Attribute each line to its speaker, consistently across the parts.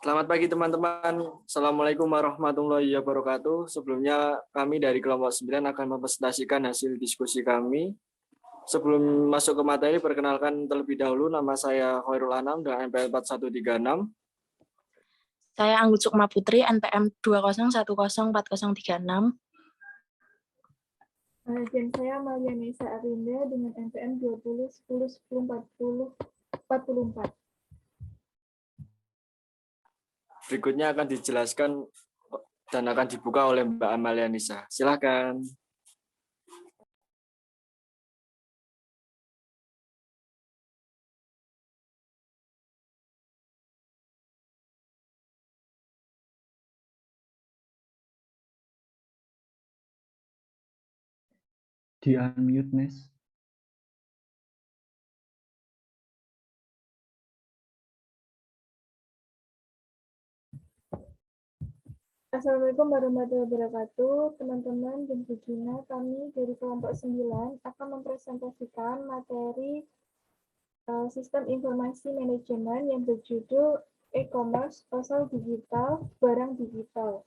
Speaker 1: Selamat pagi teman-teman. Assalamualaikum warahmatullahi wabarakatuh. Sebelumnya kami dari kelompok 9 akan mempresentasikan hasil diskusi kami. Sebelum masuk ke materi, perkenalkan terlebih dahulu nama saya Khairul Anam dengan NPM 4136.
Speaker 2: Saya Anggun Sukma Putri, NPM 2010436.
Speaker 3: Dan saya Malianisa Arinda dengan NPM 2010104044.
Speaker 1: Berikutnya akan dijelaskan dan akan dibuka oleh Mbak Amalia Nisa. Silakan.
Speaker 4: Di unmute, Nes.
Speaker 3: Assalamualaikum warahmatullahi wabarakatuh. Teman-teman dan Bu Gina, kami dari kelompok 9 akan mempresentasikan materi Sistem Informasi Manajemen yang berjudul E-commerce, pasar digital, barang digital.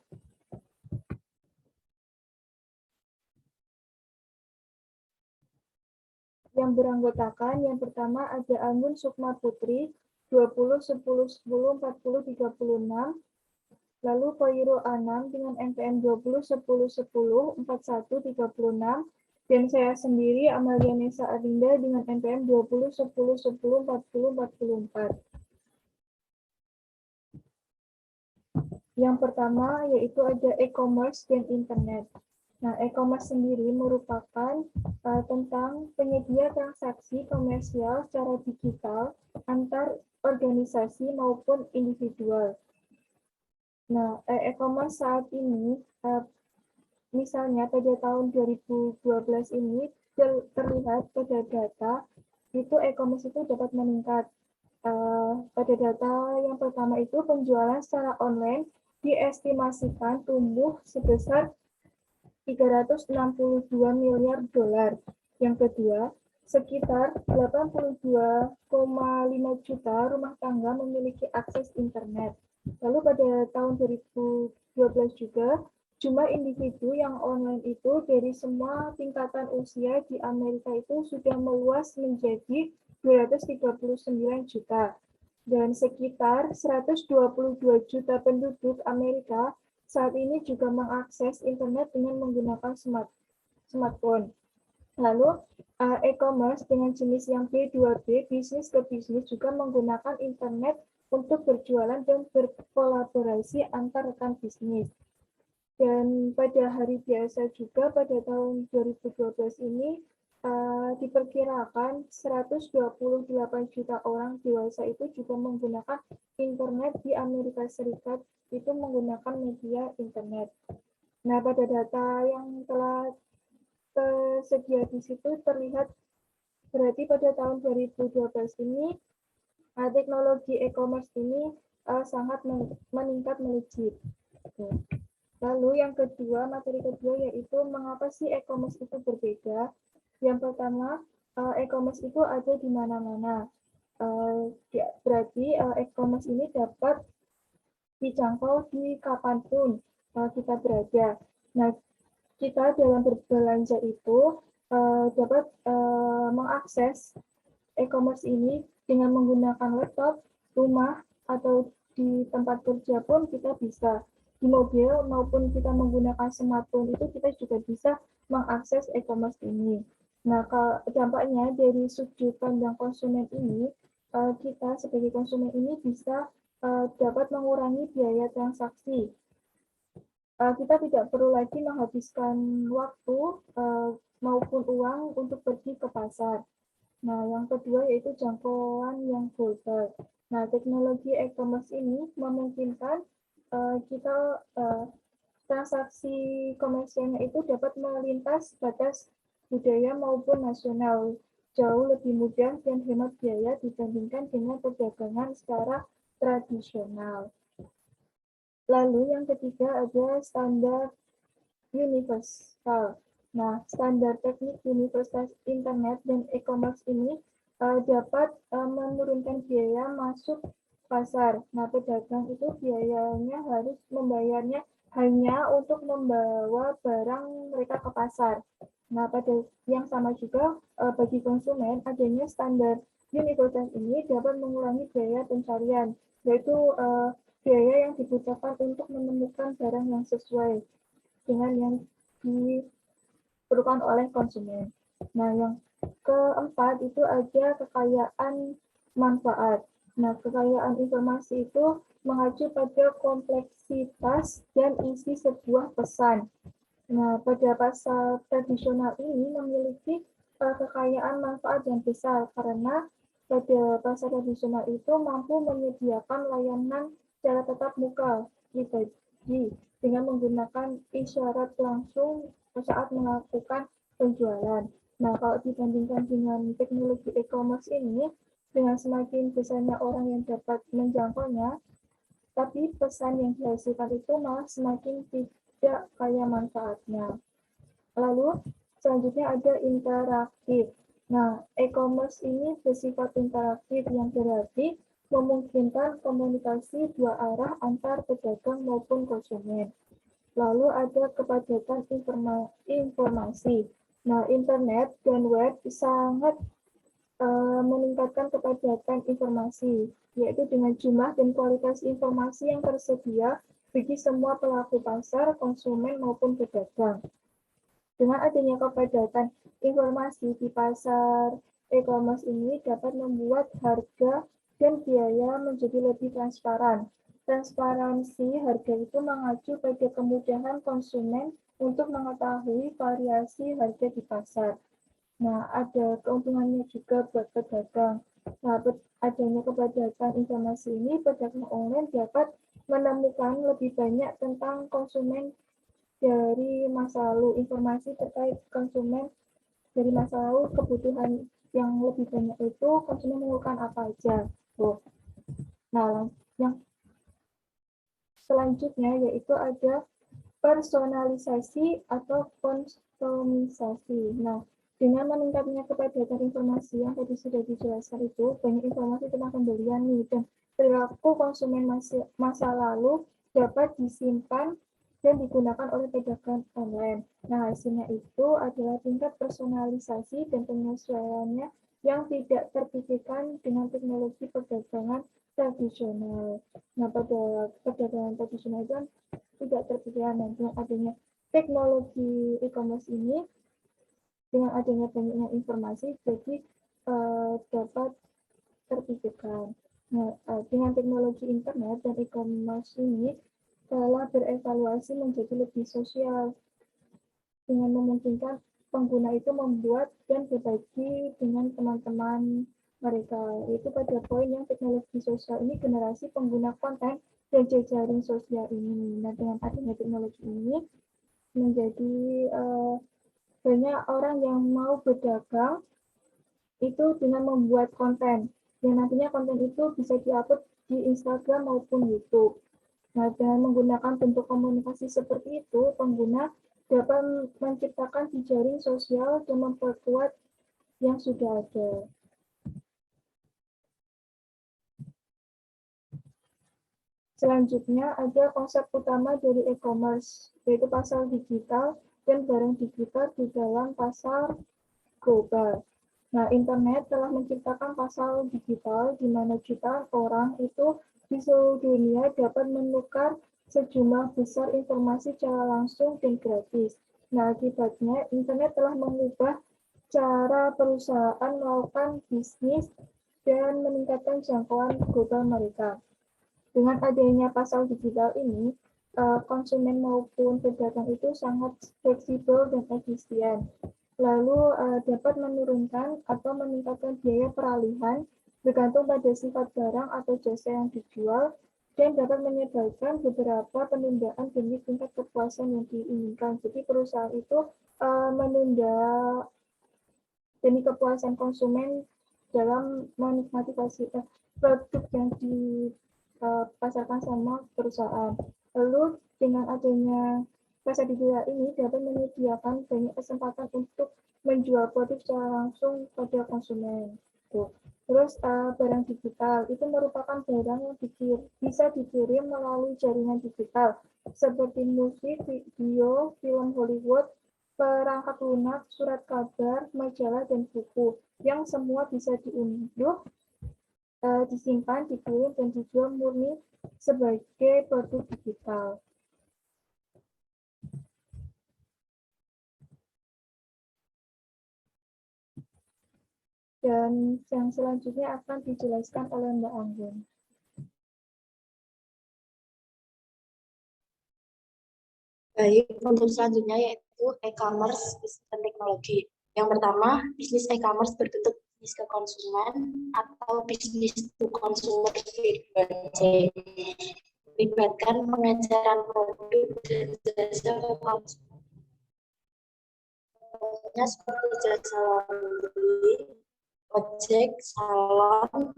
Speaker 3: Yang beranggotakan yang pertama ada Anggun Sukma Putri 2010104036, lalu Khairul Anam dengan NPM 2010104136, dan saya sendiri Amalia Nisa Arinda dengan NPM 2010104044. Yang pertama yaitu ada e-commerce dan internet. Nah, e-commerce sendiri merupakan tentang penyedia transaksi komersial secara digital antar organisasi maupun individual. Nah, e-commerce saat ini, misalnya pada tahun 2012 ini terlihat pada data, itu e-commerce itu dapat meningkat. Pada data yang pertama itu penjualan secara online diestimasikan tumbuh sebesar 362 miliar dolar. Yang kedua, sekitar 82,5 juta rumah tangga memiliki akses internet. Lalu pada tahun 2012 juga, jumlah individu yang online itu dari semua tingkatan usia di Amerika itu sudah meluas menjadi 239 juta. Dan sekitar 122 juta penduduk Amerika saat ini juga mengakses internet dengan menggunakan smartphone. Lalu e-commerce dengan jenis yang B2B, bisnis ke bisnis, juga menggunakan internet untuk berjualan dan berkolaborasi antar rekan bisnis. Dan pada hari biasa juga pada tahun 2012 ini diperkirakan 128 juta orang dewasa itu juga menggunakan internet di Amerika Serikat, itu menggunakan media internet. Nah, pada data yang telah tersedia di situ terlihat berarti pada tahun 2012 ini teknologi e-commerce ini sangat meningkat melejit. Lalu yang kedua, materi kedua yaitu mengapa sih e-commerce itu berbeda. Yang pertama, e-commerce itu ada di mana-mana. Berarti e-commerce ini dapat dijangkau di kapanpun kita berada. Nah, kita dalam berbelanja itu dapat mengakses e-commerce ini dengan menggunakan laptop, rumah, atau di tempat kerja pun kita bisa. Di mobil maupun kita menggunakan smartphone itu kita juga bisa mengakses e-commerce ini. Nah, dampaknya dari sudut pandang konsumen ini, kita sebagai konsumen ini bisa dapat mengurangi biaya transaksi. Kita tidak perlu lagi menghabiskan waktu maupun uang untuk pergi ke pasar. Nah, yang kedua yaitu jangkauan yang global. Nah, teknologi e-commerce ini memungkinkan kita transaksi komersialnya itu dapat melintas batas budaya maupun nasional, jauh lebih mudah dan hemat biaya dibandingkan dengan perdagangan secara tradisional. Lalu yang ketiga ada standar universal. Nah, standar teknik universal internet dan e-commerce ini dapat menurunkan biaya masuk pasar. Nah, pedagang itu biayanya harus membayarnya hanya untuk membawa barang mereka ke pasar. Nah, pada yang sama juga bagi konsumen adanya standar universal ini dapat mengurangi biaya pencarian, yaitu biaya yang dibutuhkan untuk menemukan barang yang sesuai dengan yang diperlukan oleh konsumen. Nah, yang keempat itu ada kekayaan manfaat. Nah, kekayaan informasi itu mengacu pada kompleksitas dan isi sebuah pesan. Nah, pada pasar tradisional ini memiliki kekayaan manfaat yang besar karena pada pasar tradisional itu mampu menyediakan layanan secara tatap muka pribadi dengan menggunakan isyarat langsung saat melakukan penjualan. Nah, kalau dibandingkan dengan teknologi e-commerce ini, dengan semakin besarnya orang yang dapat menjangkaunya, tapi pesan yang dihasilkan itu malah semakin tidak kaya manfaatnya. Lalu selanjutnya ada interaktif. Nah, e-commerce ini bersifat interaktif yang berarti memungkinkan komunikasi dua arah antar pedagang maupun konsumen. Lalu ada kepadatan informasi. Nah, internet dan web sangat meningkatkan kepadatan informasi, yaitu dengan jumlah dan kualitas informasi yang tersedia bagi semua pelaku pasar, konsumen, maupun pedagang. Dengan adanya kepadatan informasi di pasar e-commerce ini dapat membuat harga dan biaya menjadi lebih transparan. Transparansi harga itu mengacu pada kemudahan konsumen untuk mengetahui variasi harga di pasar. Nah, ada keuntungannya juga buat pedagang. Nah, adanya kepadatan informasi ini, pedagang online dapat menemukan lebih banyak tentang konsumen dari masa lalu, informasi terkait konsumen dari masa lalu, kebutuhan yang lebih banyak itu konsumen melakukan apa aja. Tuh. Nah, yang selanjutnya yaitu ada personalisasi atau kustomisasi. Nah, dengan meningkatnya kepadatan informasi yang tadi sudah dijelaskan itu, banyak informasi tentang pembelian nih, dan perilaku konsumen masa lalu dapat disimpan dan digunakan oleh pedagang online. Nah, hasilnya itu adalah tingkat personalisasi dan penyesuaiannya yang tidak terpikirkan dengan teknologi perdagangan tradisional. Nah, pada perdagangan tradisional itu tidak terpikirkan dengan adanya teknologi e-commerce ini, dengan adanya banyaknya informasi, jadi dapat terpikirkan. Nah, dengan teknologi internet dan e-commerce ini telah berevaluasi menjadi lebih sosial dengan memungkinkan pengguna itu membuat dan berbagi dengan teman-teman mereka. Itu pada poin yang teknologi sosial ini generasi pengguna konten dan jejaring sosial ini. Nah, dengan adanya teknologi ini menjadi banyak orang yang mau berdagang itu dengan membuat konten. Yang nantinya konten itu bisa diupload di Instagram maupun YouTube. Nah, dengan menggunakan bentuk komunikasi seperti itu, pengguna dapat menciptakan jejaring sosial dan memperkuat yang sudah ada. Selanjutnya ada konsep utama dari e-commerce, yaitu pasar digital dan barang digital di dalam pasar global. Nah, internet telah menciptakan pasar digital di mana jutaan orang itu di seluruh dunia dapat menukar sejumlah besar informasi secara langsung dan gratis. Nah, akibatnya internet telah mengubah cara perusahaan melakukan bisnis dan meningkatkan jangkauan global mereka. Dengan adanya pasar digital ini, konsumen maupun pedagang itu sangat fleksibel dan efisien. Lalu dapat menurunkan atau meningkatkan biaya peralihan bergantung pada sifat barang atau jasa yang dijual dan dapat menyebabkan beberapa penundaan demi tingkat kepuasan yang diinginkan. Jadi perusahaan itu menunda demi kepuasan konsumen dalam menikmati produk yang dipasarkan sama perusahaan. Lalu dengan adanya pasar digital ini dapat menyediakan banyak kesempatan untuk menjual produk secara langsung pada konsumen. Tuh. Terus barang digital itu merupakan barang yang bisa dikirim melalui jaringan digital seperti musik, video, film Hollywood, perangkat lunak, surat kabar, majalah, dan buku yang semua bisa diunduh, disimpan, dikirim, dan dijual murni sebagai produk digital. Dan yang selanjutnya akan dijelaskan oleh Mbak Anggun.
Speaker 2: Baik, untuk selanjutnya yaitu e-commerce dan teknologi. Yang pertama, bisnis e-commerce berbentuk bisnis ke konsumen atau bisnis to consumer B2C. Melibatkan pengejaran produk dan jasa ke konsumen. Contohnya seperti jasa laundry, ojek, salon,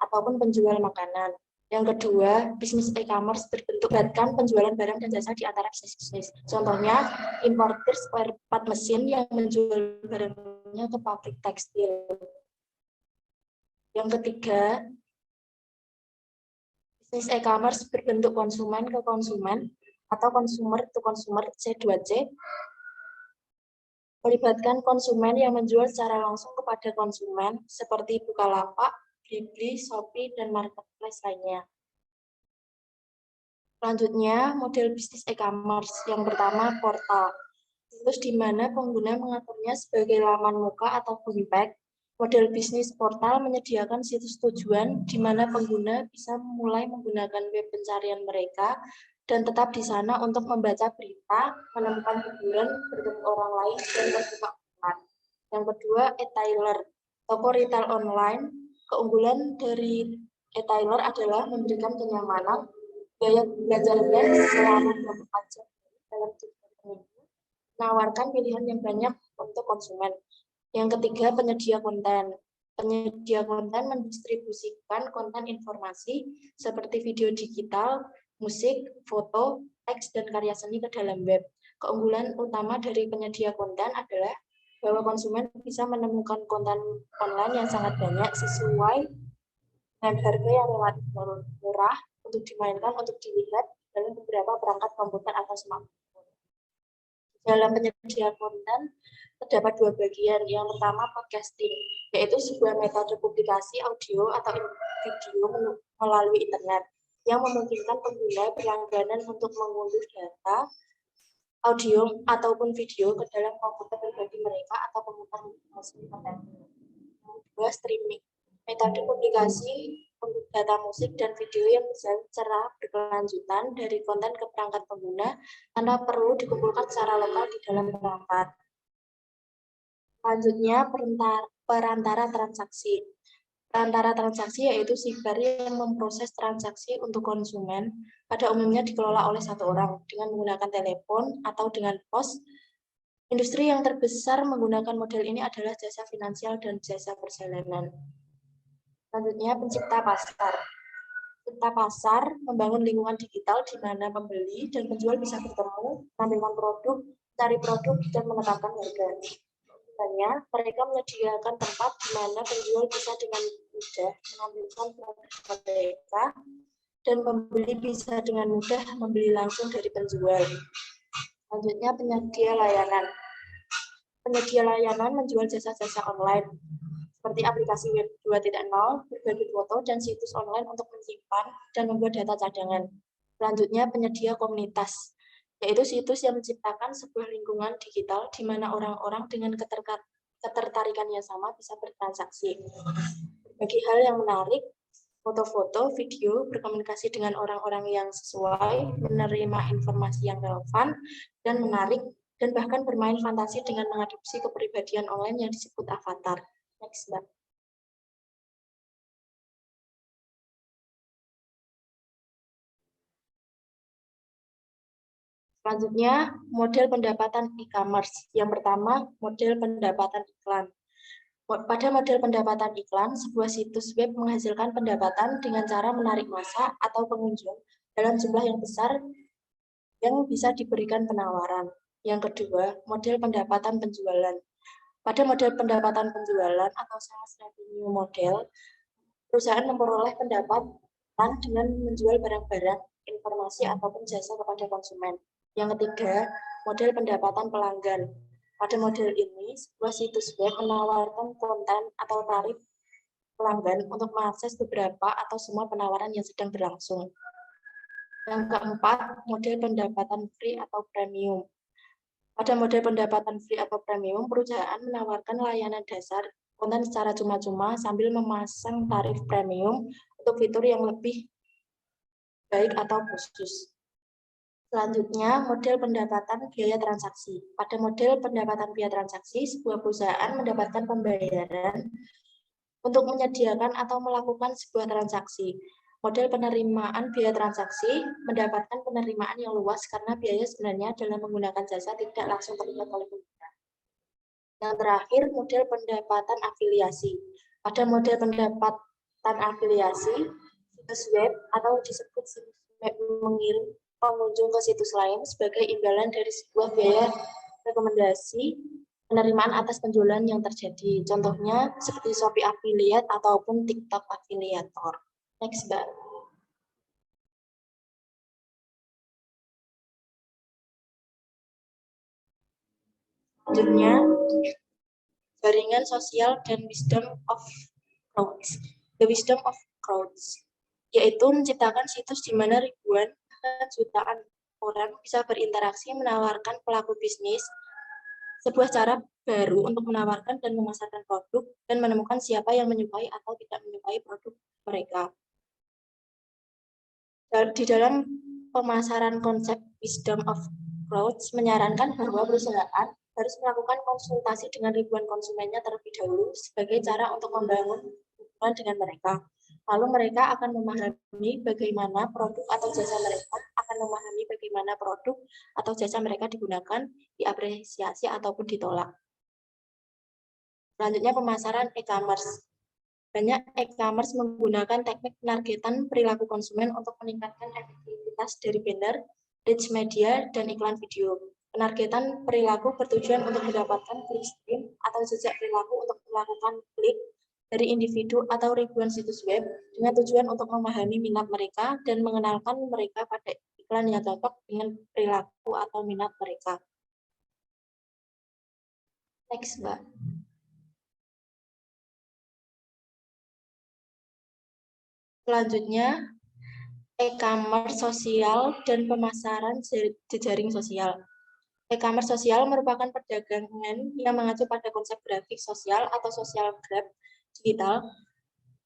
Speaker 2: ataupun penjual makanan. Yang kedua, bisnis e-commerce berbentuk penjualan barang dan jasa di antara bisnis. Contohnya, importer spare part mesin yang menjual barangnya ke pabrik tekstil. Yang ketiga, bisnis e-commerce berbentuk konsumen ke konsumen atau consumer to consumer C2C, melibatkan konsumen yang menjual secara langsung kepada konsumen seperti Bukalapak, Blibli, Shopee, dan marketplace lainnya. Selanjutnya, model bisnis e-commerce. Yang pertama, portal. Situs di mana pengguna mengaturnya sebagai laman muka atau homepage. Model bisnis portal menyediakan situs tujuan di mana pengguna bisa mulai menggunakan web pencarian mereka dan tetap di sana untuk membaca berita, menemukan hiburan, bertemu orang lain, dan berbuka iklan. Yang kedua, e-tailer. Toko retail online. Keunggulan dari e-tailer adalah memberikan kenyamanan, gaya belajarnya selama 24 jam dalam 3 minggu, menawarkan pilihan yang banyak untuk konsumen. Yang ketiga, penyedia konten. Penyedia konten mendistribusikan konten informasi seperti video digital, musik, foto, teks, dan karya seni ke dalam web. Keunggulan utama dari penyedia konten adalah bahwa konsumen bisa menemukan konten online yang sangat banyak sesuai dengan harga yang relatif murah untuk dimainkan, untuk dilihat dalam beberapa perangkat komputer atau smartphone. Dalam penyedia konten terdapat dua bagian. Yang pertama, podcasting, yaitu sebuah metode publikasi audio atau video melalui internet yang memungkinkan pengguna berlangganan untuk mengunduh data audio ataupun video ke dalam komputer pribadi mereka atau komputer musik tertentu. Yang kedua, streaming, metode publikasi untuk data musik dan video yang berjalan secara berkelanjutan dari konten ke perangkat pengguna tanpa perlu dikumpulkan secara lokal di dalam perangkat. Selanjutnya, perantara transaksi. Perantara transaksi yaitu siber yang memproses transaksi untuk konsumen, pada umumnya dikelola oleh satu orang dengan menggunakan telepon atau dengan pos. Industri yang terbesar menggunakan model ini adalah jasa finansial dan jasa perjalanan. Selanjutnya, pencipta pasar. Pencipta pasar membangun lingkungan digital di mana pembeli dan penjual bisa bertemu, menampilkan produk, cari produk, dan menetapkan harga. Mereka menyediakan tempat di mana penjual bisa dengan mudah menampilkan produk mereka dan pembeli bisa dengan mudah membeli langsung dari penjual. Selanjutnya, penyedia layanan. Penyedia layanan menjual jasa-jasa online seperti aplikasi web 2.0, berbagi foto, dan situs online untuk menyimpan dan membuat data cadangan. Selanjutnya, penyedia komunitas, yaitu situs yang menciptakan sebuah lingkungan digital di mana orang-orang dengan ketertarikan yang sama bisa bertransaksi. Bagi hal yang menarik, foto-foto, video, berkomunikasi dengan orang-orang yang sesuai, menerima informasi yang relevan dan menarik, dan bahkan bermain fantasi dengan mengadopsi kepribadian online yang disebut avatar. Next, Mbak. Selanjutnya, model pendapatan e-commerce. Yang pertama, model pendapatan iklan. Pada model pendapatan iklan, sebuah situs web menghasilkan pendapatan dengan cara menarik massa atau pengunjung dalam jumlah yang besar yang bisa diberikan penawaran. Yang kedua, model pendapatan penjualan. Pada model pendapatan penjualan atau sales revenue model, perusahaan memperoleh pendapatan dengan menjual barang-barang, informasi, ataupun jasa kepada konsumen. Yang ketiga, model pendapatan pelanggan. Pada model ini, sebuah situs web menawarkan konten atau tarif pelanggan untuk mengakses beberapa atau semua penawaran yang sedang berlangsung. Yang keempat, model pendapatan free atau premium. Pada model pendapatan free atau premium, perusahaan menawarkan layanan dasar konten secara cuma-cuma sambil memasang tarif premium untuk fitur yang lebih baik atau khusus. Selanjutnya, model pendapatan biaya transaksi. Pada model pendapatan biaya transaksi, sebuah perusahaan mendapatkan pembayaran untuk menyediakan atau melakukan sebuah transaksi. Model penerimaan biaya transaksi mendapatkan penerimaan yang luas karena biaya sebenarnya dalam menggunakan jasa tidak langsung terlihat oleh pengguna. Yang terakhir, model pendapatan afiliasi. Pada model pendapatan afiliasi, situs web atau disebut situs web mengirim pengunjung ke situs lain sebagai imbalan dari sebuah biaya rekomendasi penerimaan atas penjualan yang terjadi. Contohnya seperti Shopee Affiliate ataupun TikTok Affiliator. Next, Mbak. Selanjutnya, jaringan sosial dan wisdom of crowds. The wisdom of crowds, yaitu menciptakan situs di mana ribuan bahkan jutaan orang bisa berinteraksi menawarkan pelaku bisnis sebuah cara baru untuk menawarkan dan memasarkan produk dan menemukan siapa yang menyukai atau tidak menyukai produk mereka. Di dalam pemasaran konsep wisdom of crowds menyarankan bahwa perusahaan harus melakukan konsultasi dengan ribuan konsumennya terlebih dahulu sebagai cara untuk membangun hubungan dengan mereka. Lalu mereka akan memahami bagaimana produk atau jasa mereka digunakan, diapresiasi ataupun ditolak. Selanjutnya pemasaran e-commerce. Banyak e-commerce menggunakan teknik penargetan perilaku konsumen untuk meningkatkan efektivitas dari banner, rich media, dan iklan video. Penargetan perilaku bertujuan untuk mendapatkan clickstream atau jejak perilaku untuk melakukan klik dari individu atau ribuan situs web dengan tujuan untuk memahami minat mereka dan mengenalkan mereka pada iklan yang cocok dengan perilaku atau minat mereka. Next, Mbak. Selanjutnya, e-commerce sosial dan pemasaran jejaring sosial. E-commerce sosial merupakan perdagangan yang mengacu pada konsep grafik sosial atau social graph digital.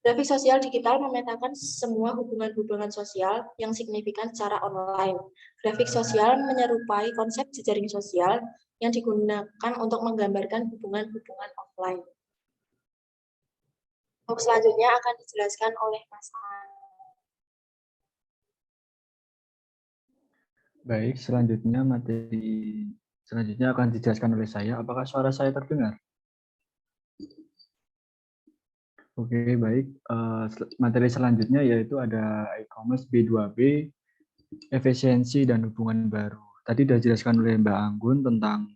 Speaker 2: Grafik sosial digital memetakan semua hubungan-hubungan sosial yang signifikan secara online. Grafik sosial menyerupai konsep jejaring sosial yang digunakan untuk menggambarkan hubungan-hubungan offline. Untuk selanjutnya akan dijelaskan oleh Mas An.
Speaker 4: Baik, materi selanjutnya akan dijelaskan oleh saya. Apakah suara saya terdengar? Oke, baik. Materi selanjutnya yaitu ada e-commerce B2B, efisiensi dan hubungan baru. Tadi sudah dijelaskan oleh Mbak Anggun tentang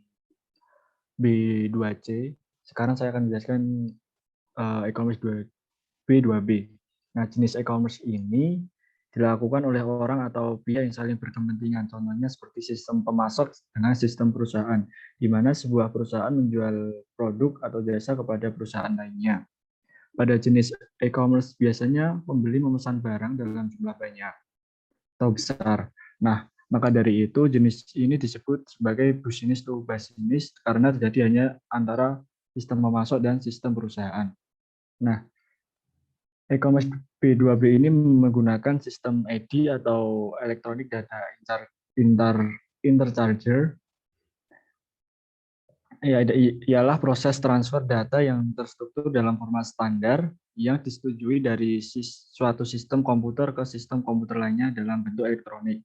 Speaker 4: B2C. Sekarang saya akan menjelaskan e-commerce B2B. Nah, jenis e-commerce ini dilakukan oleh orang atau pihak yang saling berkepentingan. Contohnya seperti sistem pemasok dengan sistem perusahaan, di mana sebuah perusahaan menjual produk atau jasa kepada perusahaan lainnya. Pada jenis e-commerce biasanya pembeli memesan barang dalam jumlah banyak atau besar. Nah, maka dari itu jenis ini disebut sebagai business to business karena terjadi hanya antara sistem pemasok dan sistem perusahaan. Nah, e-commerce B2B ini menggunakan sistem EDI atau Electronic Data Interchange. Ialah proses transfer data yang terstruktur dalam format standar yang disetujui dari suatu sistem komputer ke sistem komputer lainnya dalam bentuk elektronik.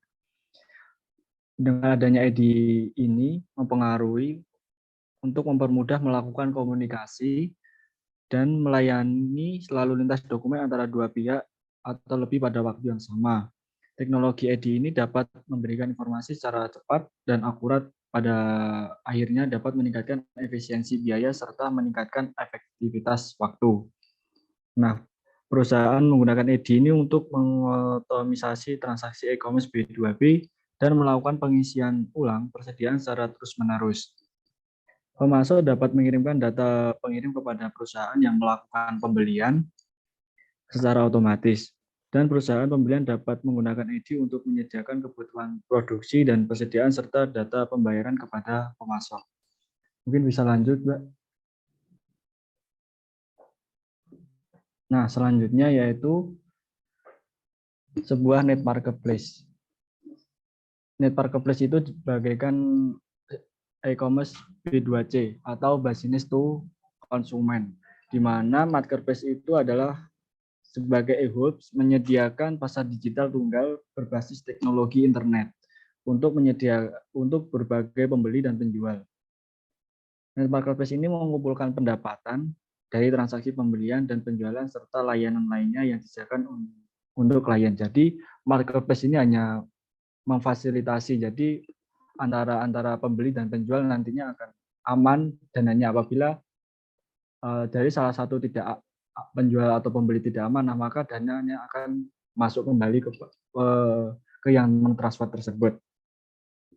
Speaker 4: Dengan adanya EDI ini mempengaruhi untuk mempermudah melakukan komunikasi dan melayani selalu lintas dokumen antara dua pihak atau lebih pada waktu yang sama. Teknologi EDI ini dapat memberikan informasi secara cepat dan akurat pada akhirnya dapat meningkatkan efisiensi biaya serta meningkatkan efektivitas waktu. Nah, perusahaan menggunakan EDI ini untuk mengotomisasi transaksi e-commerce B2B dan melakukan pengisian ulang persediaan secara terus-menerus. Pemasok dapat mengirimkan data pengirim kepada perusahaan yang melakukan pembelian secara otomatis, dan perusahaan pembelian dapat menggunakan EDI untuk menyediakan kebutuhan produksi dan persediaan serta data pembayaran kepada pemasok. Mungkin bisa lanjut, Mbak. Nah, selanjutnya yaitu sebuah net marketplace. Net marketplace itu bagaikan e-commerce B2C atau business to consumer, di mana marketplace itu adalah sebagai e-hubs menyediakan pasar digital tunggal berbasis teknologi internet untuk berbagai pembeli dan penjual. Net marketplace ini mengumpulkan pendapatan dari transaksi pembelian dan penjualan serta layanan lainnya yang disediakan untuk klien. Jadi marketplace ini hanya memfasilitasi, jadi antara pembeli dan penjual nantinya akan aman, dan hanya apabila dari salah satu tidak penjual atau pembeli tidak aman, nah maka dananya akan masuk kembali ke yang mentransfer tersebut.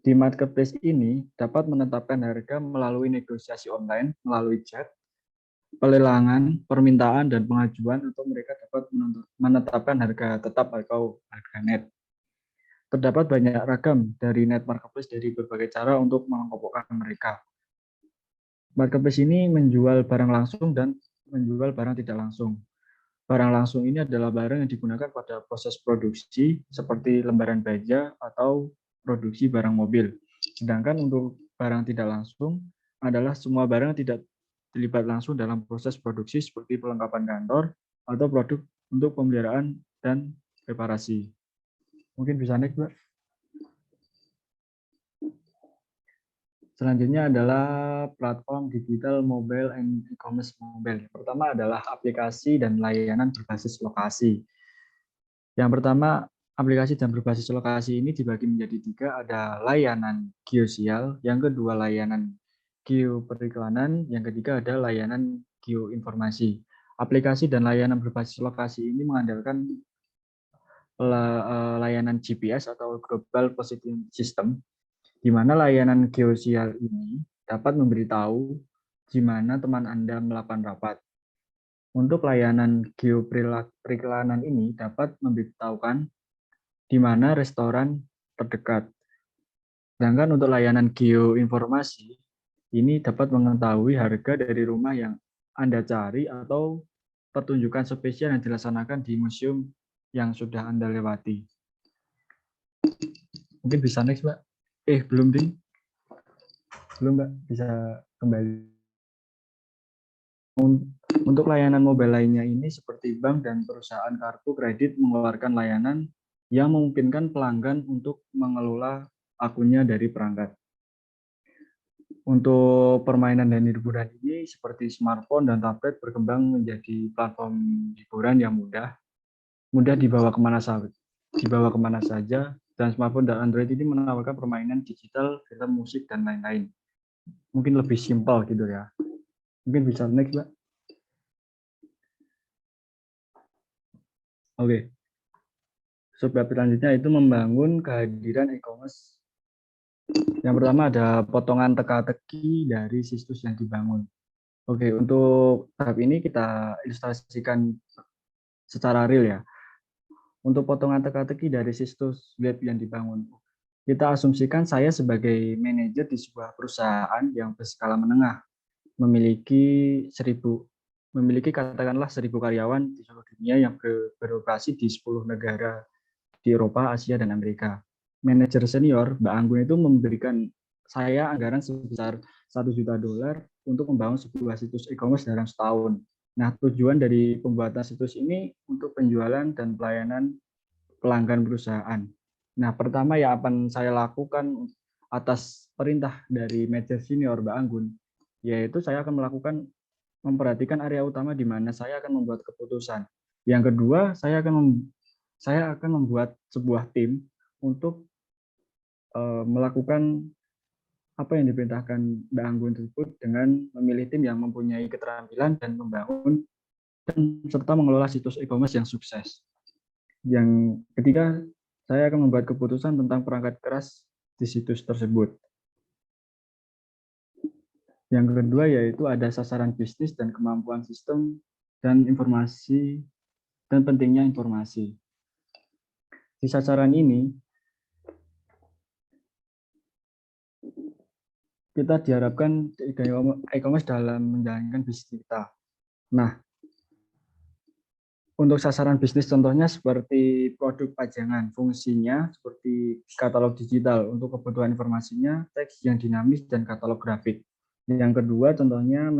Speaker 4: Di marketplace ini dapat menetapkan harga melalui negosiasi online, melalui chat, pelelangan, permintaan, dan pengajuan, atau mereka dapat menetapkan harga tetap atau harga net. Terdapat banyak ragam dari net marketplace dari berbagai cara untuk mengelompokkan mereka. Marketplace ini menjual barang langsung dan menjual barang tidak langsung. Barang langsung ini adalah barang yang digunakan pada proses produksi seperti lembaran baja atau produksi barang mobil. Sedangkan untuk barang tidak langsung adalah semua barang yang tidak terlibat langsung dalam proses produksi seperti perlengkapan kantor atau produk untuk pemeliharaan dan reparasi. Mungkin bisa next, Mbak. Selanjutnya adalah platform digital mobile and e-commerce mobile. Pertama adalah aplikasi dan layanan berbasis lokasi. Yang pertama, aplikasi dan berbasis lokasi ini dibagi menjadi 3, ada layanan geosial, yang kedua layanan geoperiklanan, yang ketiga ada layanan geoinformasi. Aplikasi dan layanan berbasis lokasi ini mengandalkan layanan GPS atau Global Positioning System, di mana layanan geosial ini dapat memberitahu di mana teman Anda melakukan rapat. Untuk layanan geoperiklanan ini dapat memberitahukan di mana restoran terdekat. Sedangkan untuk layanan geoinformasi ini dapat mengetahui harga dari rumah yang Anda cari atau pertunjukan spesial yang dilaksanakan di museum yang sudah Anda lewati. Mungkin bisa next, Mbak. Belum, Ding. Belum, Mbak. Bisa kembali. Untuk layanan mobile lainnya ini seperti bank dan perusahaan kartu kredit mengeluarkan layanan yang memungkinkan pelanggan untuk mengelola akunnya dari perangkat. Untuk permainan dan hiburan ini seperti smartphone dan tablet berkembang menjadi platform hiburan yang mudah dibawa kemana saja, dan smartphone dan Android ini menawarkan permainan digital, film, musik, dan lain-lain. Mungkin lebih simpel gitu ya. Mungkin bisa next, Mbak. Oke. Sebab selanjutnya itu membangun kehadiran e-commerce. Yang pertama ada potongan teka-teki dari situs yang dibangun. Oke, untuk tahap ini kita ilustrasikan secara real ya. Untuk potongan teka-teki dari situs web yang dibangun. Kita asumsikan saya sebagai manajer di sebuah perusahaan yang berskala menengah, memiliki katakanlah 1.000 karyawan di seluruh dunia yang beroperasi di 10 negara di Eropa, Asia, dan Amerika. Manajer senior, Mbak Anggun, itu memberikan saya anggaran sebesar $1 juta untuk membangun sebuah situs e-commerce dalam setahun. Nah, tujuan dari pembuatan situs ini untuk penjualan dan pelayanan pelanggan perusahaan. Nah, pertama yang akan saya lakukan atas perintah dari manajer senior Mbak Anggun, yaitu saya akan memperhatikan area utama di mana saya akan membuat keputusan. Yang kedua, saya akan membuat sebuah tim untuk melakukan apa yang diperintahkan Mbak Anggun tersebut dengan memilih tim yang mempunyai keterampilan dan membangun dan serta mengelola situs e-commerce yang sukses. Yang ketiga, saya akan membuat keputusan tentang perangkat keras di situs tersebut. Yang kedua yaitu ada sasaran bisnis dan kemampuan sistem dan informasi dan pentingnya informasi. Di sasaran ini, kita diharapkan e-commerce dalam menjalankan bisnis kita. Nah, untuk sasaran bisnis contohnya seperti produk pajangan, fungsinya seperti katalog digital untuk kebutuhan informasinya, teks yang dinamis, dan katalog grafik. Yang kedua contohnya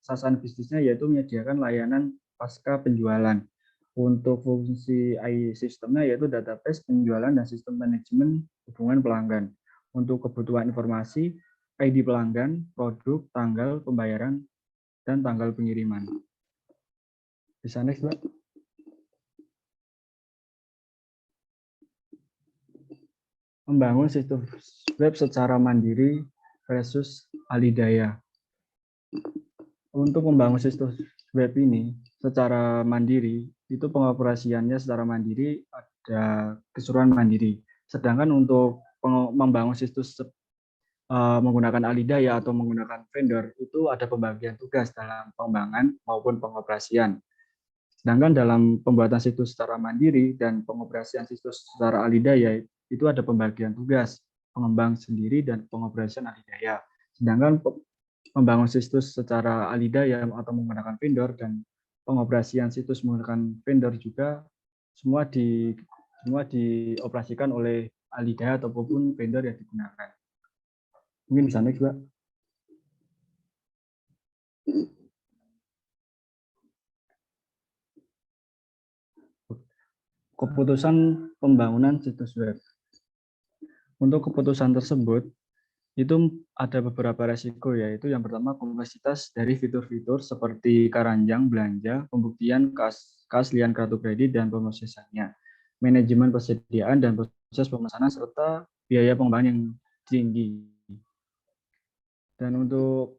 Speaker 4: sasaran bisnisnya yaitu menyediakan layanan pasca penjualan. Untuk fungsi sistemnya yaitu database penjualan dan sistem manajemen hubungan pelanggan. Untuk kebutuhan informasi, ID pelanggan, produk, tanggal pembayaran, dan tanggal pengiriman. Bisa next, Mbak. Membangun situs web secara mandiri versus alidaya. Untuk membangun situs web ini secara mandiri, itu pengoperasiannya secara mandiri ada keseluruhan mandiri. Sedangkan untuk membangun situs menggunakan alidaya atau menggunakan vendor, itu ada pembagian tugas dalam pengembangan maupun pengoperasian. Sedangkan dalam pembuatan situs secara mandiri dan pengoperasian situs secara alidaya, itu ada pembagian tugas, pengembang sendiri dan pengoperasian alidaya. Sedangkan membangun situs secara alidaya atau menggunakan vendor dan pengoperasian situs menggunakan vendor juga semua dioperasikan oleh alidaya ataupun vendor yang digunakan. Mungkin bisa next, Mbak. Keputusan pembangunan situs web. Untuk keputusan tersebut, itu ada beberapa resiko, yaitu yang pertama kompleksitas dari fitur-fitur seperti keranjang belanja, pembuktian keaslian kartu kredit dan pemrosesannya, manajemen persediaan dan proses pemesanan, serta biaya pengembangan yang tinggi. Dan untuk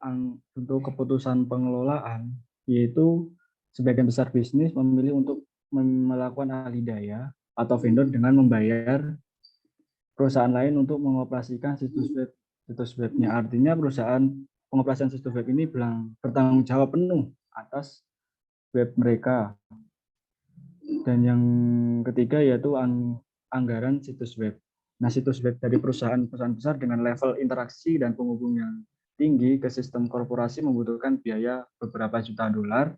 Speaker 4: keputusan pengelolaan, yaitu sebagian besar bisnis memilih untuk melakukan alidaya atau vendor dengan membayar perusahaan lain untuk mengoperasikan situs webnya. Artinya perusahaan pengoperasian situs web ini bertanggung jawab penuh atas web mereka. Dan yang ketiga yaitu anggaran situs web. Nah, situs web dari perusahaan-perusahaan besar dengan level interaksi dan penghubung yang tinggi ke sistem korporasi membutuhkan biaya beberapa juta dolar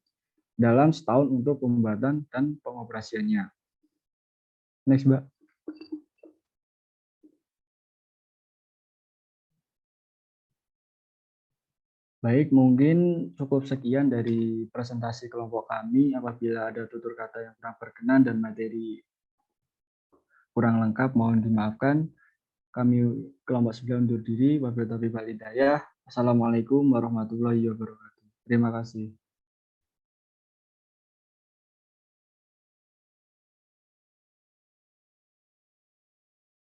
Speaker 4: dalam setahun untuk pembuatan dan pengoperasiannya. Next, Mbak. Baik, mungkin cukup sekian dari presentasi kelompok kami. Apabila ada tutur kata yang kurang berkenan dan materi kurang lengkap, mohon dimaafkan. Kami kelompok 9 undur diri. Wabillahi taufiq wal hidayah. Assalamualaikum warahmatullahi wabarakatuh. Terima kasih.